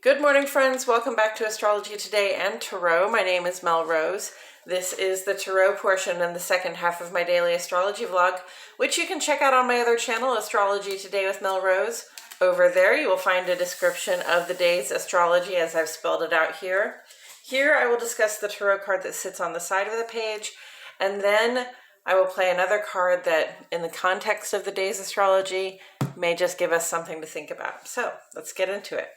Good morning, friends. Welcome back to Astrology Today and Tarot. My name is Mel Rose. This is the Tarot portion and the second half of my daily astrology vlog, which you can check out on my other channel, Astrology Today with Mel Rose. Over there, you will find a description of the day's astrology as I've spelled it out here. Here, I will discuss the tarot card that sits on the side of the page, and then I will play another card that, in the context of the day's astrology, may just give us something to think about. So, let's get into it.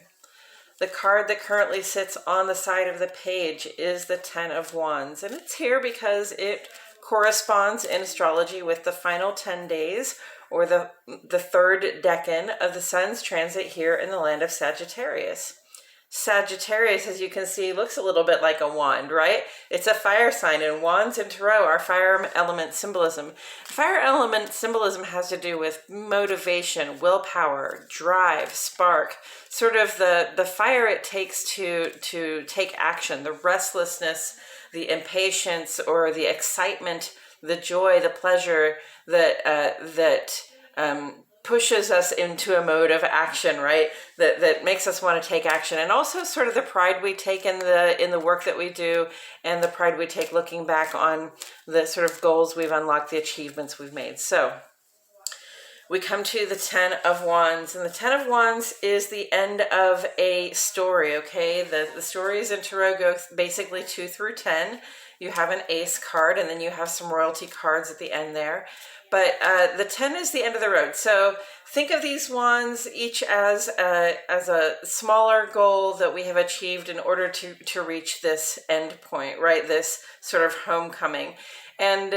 The card that currently sits on the side of the page is the Ten of Wands, and it's here because it corresponds in astrology with the final 10 days, or the third decan of the sun's transit here in the land of Sagittarius. Sagittarius, as you can see, looks a little bit like a wand, right? It's a fire sign, and wands in tarot are fire element symbolism. Fire element symbolism has to do with motivation, willpower, drive, spark, sort of the fire it takes to take action, the restlessness, the impatience, or the excitement, the joy, the pleasure that pushes us into a mode of action, right? That makes us want to take action, and also sort of the pride we take in the work that we do, and the pride we take looking back on the sort of goals we've unlocked, the achievements we've made. So we come to the Ten of Wands, and the Ten of Wands is the end of a story, okay? The stories in tarot go basically 2 through 10. You have an ace card, and then you have some royalty cards at the end there. But the 10 is the end of the road. So think of these wands each as a smaller goal that we have achieved in order to reach this end point, right? This sort of homecoming. And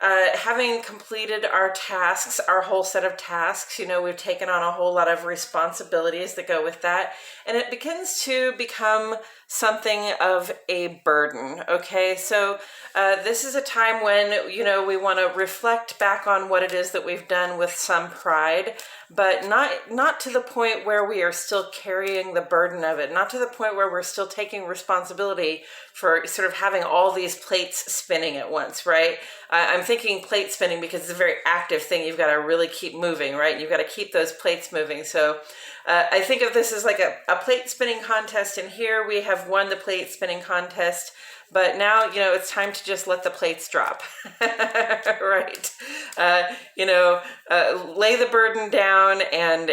having completed our tasks, our whole set of tasks, we've taken on a whole lot of responsibilities that go with that. And it begins to become something of a burden, okay? So this is a time when, we want to reflect back on what it is that we've done with some pride, but not to the point where we are still carrying the burden of it, not to the point where we're still taking responsibility for sort of having all these plates spinning at once, right? I'm thinking plate spinning because it's a very active thing. You've got to really keep moving, right? You've got to keep those plates moving. So I think of this as like a plate spinning contest, and here we have won the plate spinning contest, but now, it's time to just let the plates drop, right? Lay the burden down and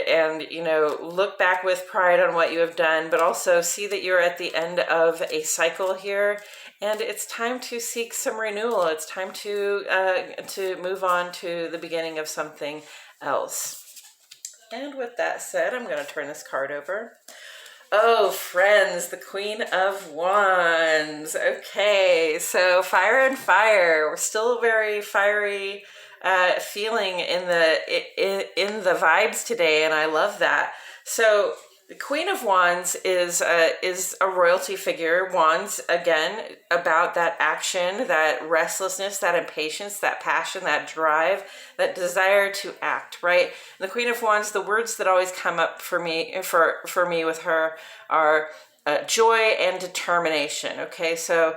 look back with pride on what you have done, but also see that you're at the end of a cycle here, and it's time to seek some renewal. It's time to move on to the beginning of something else. And with that said, I'm going to turn this card over. Oh, friends, the Queen of Wands. Okay, so fire and fire. We're still very fiery feeling in the vibes today, and I love that. So the Queen of Wands is a royalty figure. Wands, again, about that action, that restlessness, that impatience, that passion, that drive, that desire to act, right? And the Queen of Wands, the words that always come up for me with her are joy and determination, okay? So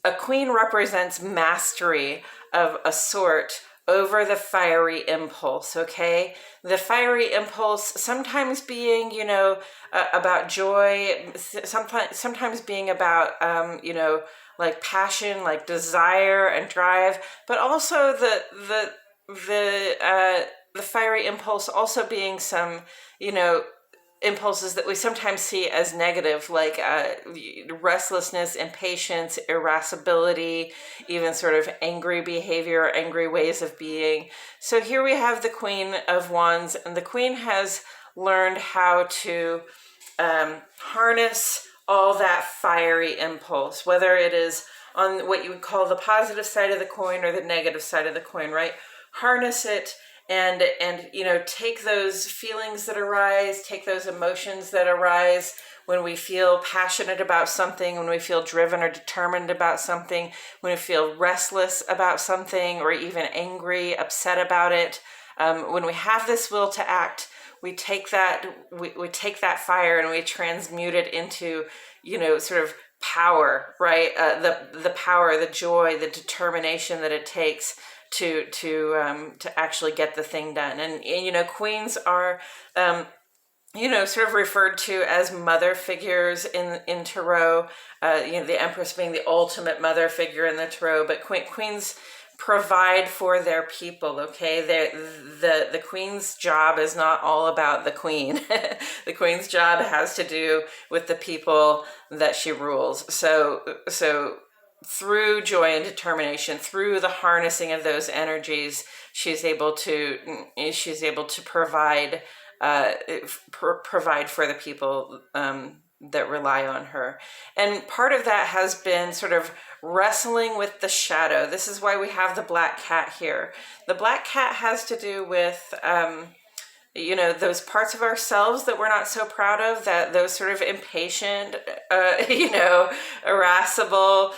a queen represents mastery of a sort over the fiery impulse, okay? The fiery impulse sometimes being, about joy, sometimes being about, like passion, like desire and drive, but also the fiery impulse also being some, impulses that we sometimes see as negative, like restlessness, impatience, irascibility, even sort of angry behavior, angry ways of being. So here we have the Queen of Wands, and the Queen has learned how to harness all that fiery impulse, whether it is on what you would call the positive side of the coin or the negative side of the coin, right? Harness it and take those feelings that arise, take those emotions that arise when we feel passionate about something, when we feel driven or determined about something, when we feel restless about something, or even angry, upset about it. When we have this will to act, we take that fire and we transmute it into, sort of power, right? The power, the joy, the determination that it takes to actually get the thing done. And queens are sort of referred to as mother figures in Tarot. The Empress being the ultimate mother figure in the Tarot, but queens provide for their people. Okay, the queen's job is not all about the queen. The queen's job has to do with the people that she rules. So through joy and determination, through the harnessing of those energies, she's able to provide provide for the people that rely on her. And part of that has been sort of wrestling with the shadow. This is why we have the black cat here. The black cat has to do with those parts of ourselves that we're not so proud of, that those sort of impatient, irascible,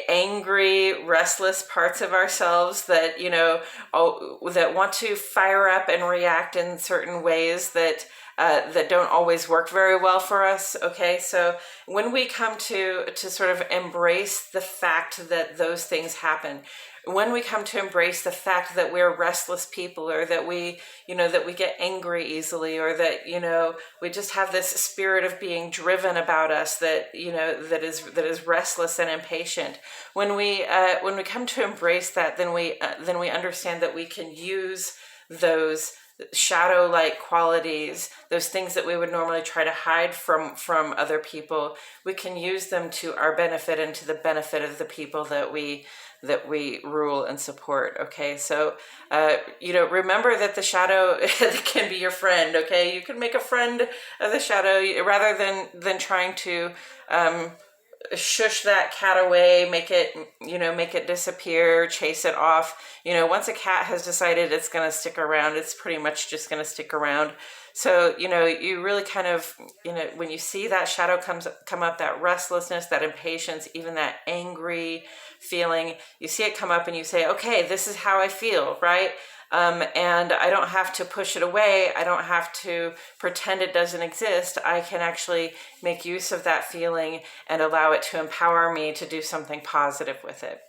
angry, restless parts of ourselves that, that want to fire up and react in certain ways that don't always work very well for us. Okay, so when we come to sort of embrace the fact that those things happen, when we come to embrace the fact that we're restless people, or that we get angry easily, or that we just have this spirit of being driven about us that that is restless and impatient, when we come to embrace that, then we understand that we can use those shadow-like qualities, those things that we would normally try to hide from other people. We can use them to our benefit and to the benefit of the people that we rule and support. Okay, so remember that the shadow can be your friend. Okay, you can make a friend of the shadow rather than trying to shush that cat away, make it disappear, chase it off. Once a cat has decided it's going to stick around, it's pretty much just going to stick around. So, you really kind of, when you see that shadow come up, that restlessness, that impatience, even that angry feeling, you see it come up and you say, okay, this is how I feel, right? And I don't have to push it away. I don't have to pretend it doesn't exist. I can actually make use of that feeling and allow it to empower me to do something positive with it.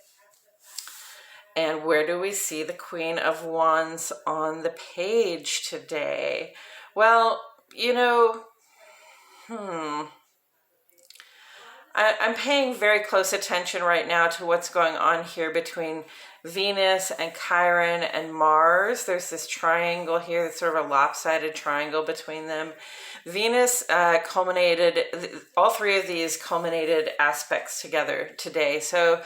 And where do we see the Queen of Wands on the page today? Well, I'm paying very close attention right now to what's going on here between Venus and Chiron and Mars. There's this triangle here, that's sort of a lopsided triangle between them. Venus culminated, all three of these culminated aspects together today. So,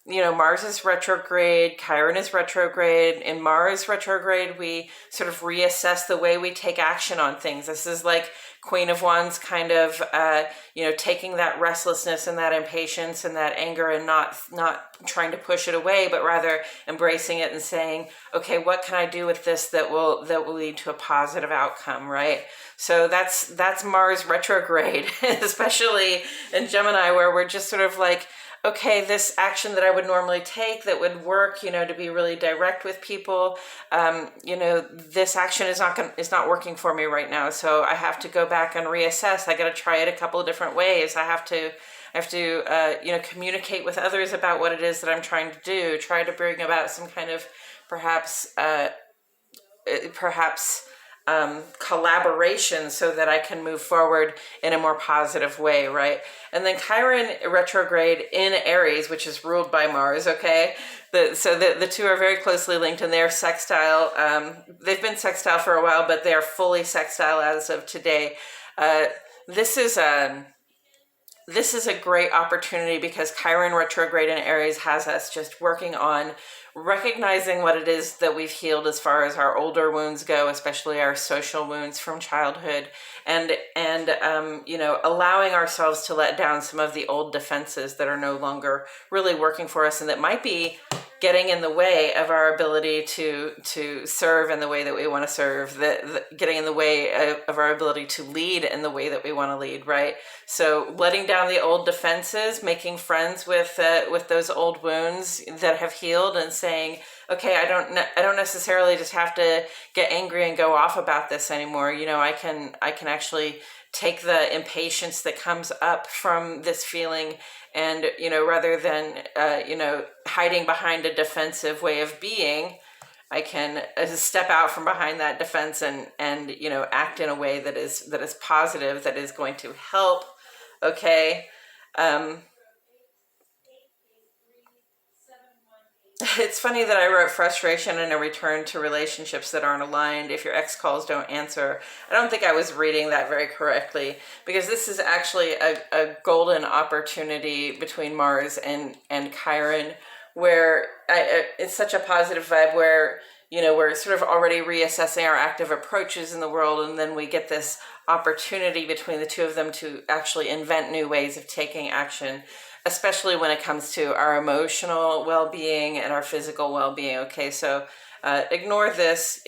Mars is retrograde, Chiron is retrograde. In Mars retrograde, we sort of reassess the way we take action on things. This is like Queen of Wands kind of, taking that restlessness and that impatience and that anger and not trying to push it away, but rather embracing it and saying, okay, what can I do with this that will lead to a positive outcome, right? So that's Mars retrograde, especially in Gemini, where we're just sort of like, okay, this action that I would normally take that would work, to be really direct with people, this action is not working for me right now. So I have to go back and reassess. I got to try it a couple of different ways. I have to communicate with others about what it is that I'm trying to do. Try to bring about some kind of perhaps collaboration so that I can move forward in a more positive way, right? And then Chiron retrograde in Aries, which is ruled by Mars, okay? So the two are very closely linked, and they're sextile. They've been sextile for a while, but they are fully sextile as of today. This is a great opportunity because Chiron retrograde in Aries has us just working on recognizing what it is that we've healed as far as our older wounds go, especially our social wounds from childhood, and allowing ourselves to let down some of the old defenses that are no longer really working for us and that might be getting in the way of our ability to serve in the way that we want to serve, getting in the way of our ability to lead in the way that we want to lead, right? So letting down the old defenses, making friends with those old wounds that have healed, and saying, okay, I don't necessarily just have to get angry and go off about this anymore. I can actually take the impatience that comes up from this feeling and, rather than, hiding behind a defensive way of being, step out from behind that defense and act in a way that is positive, that is going to help. Okay. It's funny that I wrote frustration and a return to relationships that aren't aligned. If your ex calls, don't answer. I don't think I was reading that very correctly, because this is actually a golden opportunity between Mars and Chiron, where it's such a positive vibe where, we're sort of already reassessing our active approaches in the world, and then we get this opportunity between the two of them to actually invent new ways of taking action, especially when it comes to our emotional well-being and our physical well-being. Okay, so ignore this.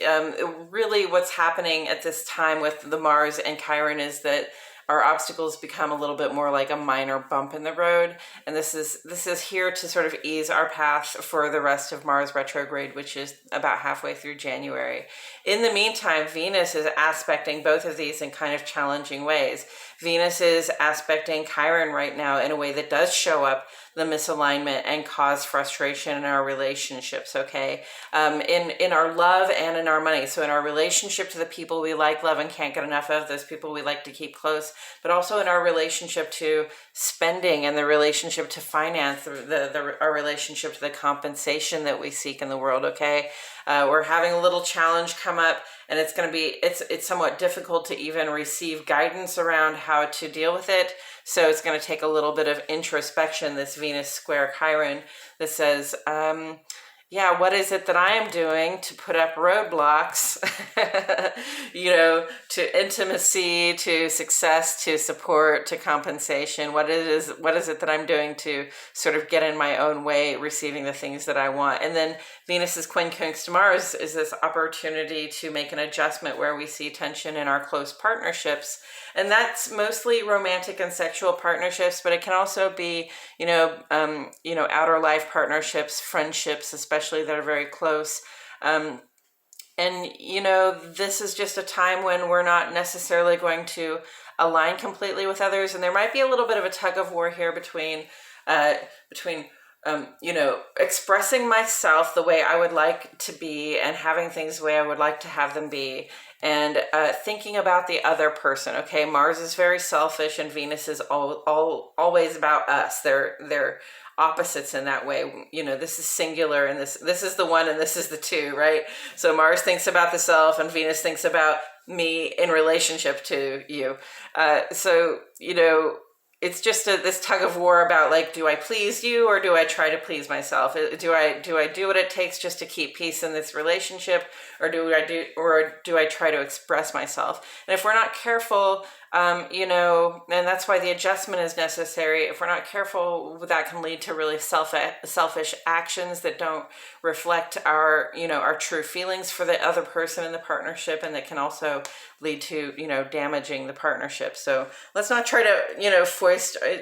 Really what's happening at this time with the Mars and Chiron is that our obstacles become a little bit more like a minor bump in the road, and this is here to sort of ease our path for the rest of Mars retrograde, which is about halfway through January. In the meantime, Venus is aspecting both of these in kind of challenging ways. Venus is aspecting Chiron right now in a way that does show up the misalignment and cause frustration in our relationships, okay? In our love and in our money. So in our relationship to the people we like, love, and can't get enough of, those people we like to keep close, but also in our relationship to spending and the relationship to finance, our relationship to the compensation that we seek in the world, okay? We're having a little challenge come up, and it's going to be, it's somewhat difficult to even receive guidance around how to deal with it. So it's going to take a little bit of introspection, this Venus square Chiron, that says, yeah, what is it that I am doing to put up roadblocks, to intimacy, to success, to support, to compensation? What is it that I'm doing to sort of get in my own way, receiving the things that I want? And then Venus's quincunx to Mars is this opportunity to make an adjustment where we see tension in our close partnerships. And that's mostly romantic and sexual partnerships, but it can also be, outer life partnerships, friendships, especially that are very close. And this is just a time when we're not necessarily going to align completely with others. And there might be a little bit of a tug of war here between expressing myself the way I would like to be and having things the way I would like to have them be, and thinking about the other person. Okay, Mars is very selfish, and Venus is always about us. They're opposites in that way. This is singular, and this is the one, and this is the two, right? So Mars thinks about the self, and Venus thinks about me in relationship to you. It's just this tug of war about, like, do I please you or do I try to please myself? Do I do what it takes just to keep peace in this relationship, or do I try to express myself? And if we're not careful, and that's why the adjustment is necessary. If we're not careful, that can lead to really selfish actions that don't reflect our true feelings for the other person in the partnership, and that can also lead to, damaging the partnership. So let's not try to,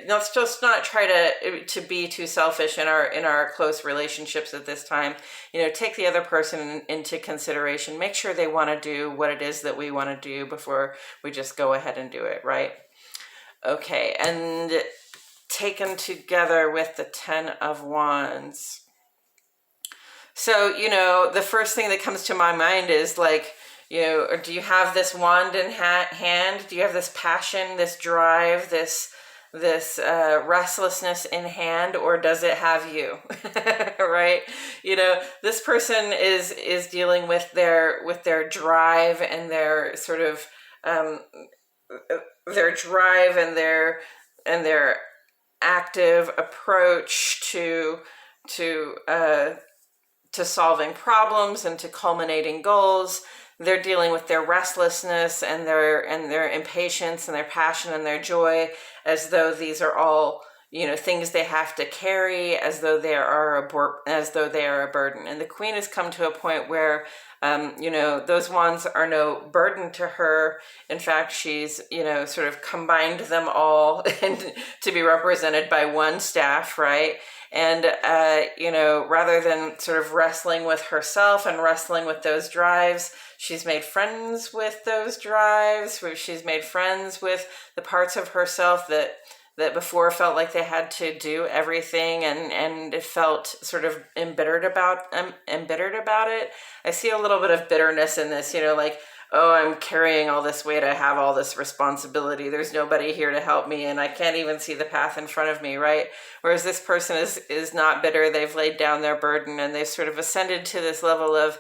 let's just not try to be too selfish in our close relationships at this time. Take the other person into consideration. Make sure they want to do what it is that we want to do before we just go ahead and do it, right? Okay, and taken together with the 10 of Wands. So, the first thing that comes to my mind is like, do you have this wand in hand? Do you have this passion, this drive, this restlessness in hand, or does it have you? Right? This person is dealing with their drive and their sort of their drive and their active approach to solving problems and to culminating goals. They're dealing with their restlessness and their impatience and their passion and their joy, as though these are all things they have to carry, as though they are a burden. And the Queen has come to a point where those wands are no burden to her. In fact, she's sort of combined them all and to be represented by one staff, right? And, rather than sort of wrestling with herself and wrestling with those drives, she's made friends with those drives, where she's made friends with the parts of herself that that before felt like they had to do everything, and it felt sort of embittered about it. I see a little bit of bitterness in this, like, oh, I'm carrying all this weight, I have all this responsibility, there's nobody here to help me, and I can't even see the path in front of me, right? Whereas this person is not bitter, they've laid down their burden, and they've sort of ascended to this level of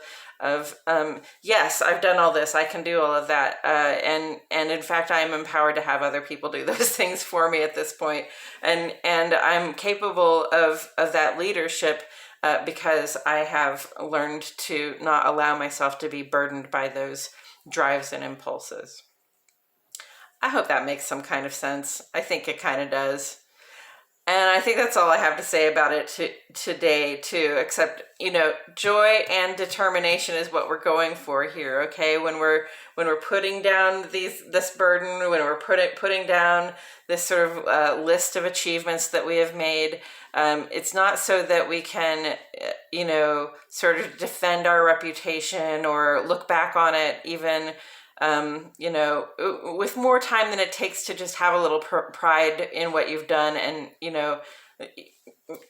yes, I've done all this, I can do all of that, and in fact I am empowered to have other people do those things for me at this point, and I'm capable of that leadership, because I have learned to not allow myself to be burdened by those drives and impulses. I hope that makes some kind of sense. I think it kind of does. And I think that's all I have to say about it today, too, except, joy and determination is what we're going for here, okay? When we're putting down this burden, when we're putting down this sort of list of achievements that we have made, it's not so that we can, sort of defend our reputation or look back on it even, with more time than it takes to just have a little pride in what you've done, and,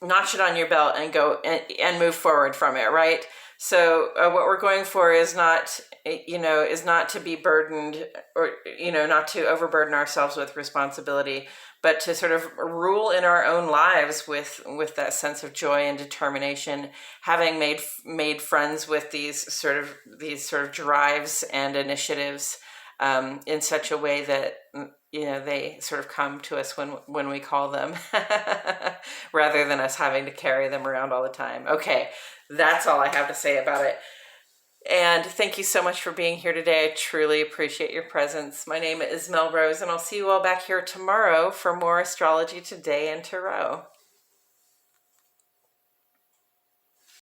notch it on your belt and go and move forward from it, right? So what we're going for is not, is not to be burdened, or, not to overburden ourselves with responsibility, but to sort of rule in our own lives with that sense of joy and determination, having made friends with these sort of drives and initiatives, in such a way that, they sort of come to us when we call them, rather than us having to carry them around all the time. Okay, that's all I have to say about it. And thank you so much for being here today. I truly appreciate your presence. My name is Mel Rose, and I'll see you all back here tomorrow for more Astrology Today and Tarot.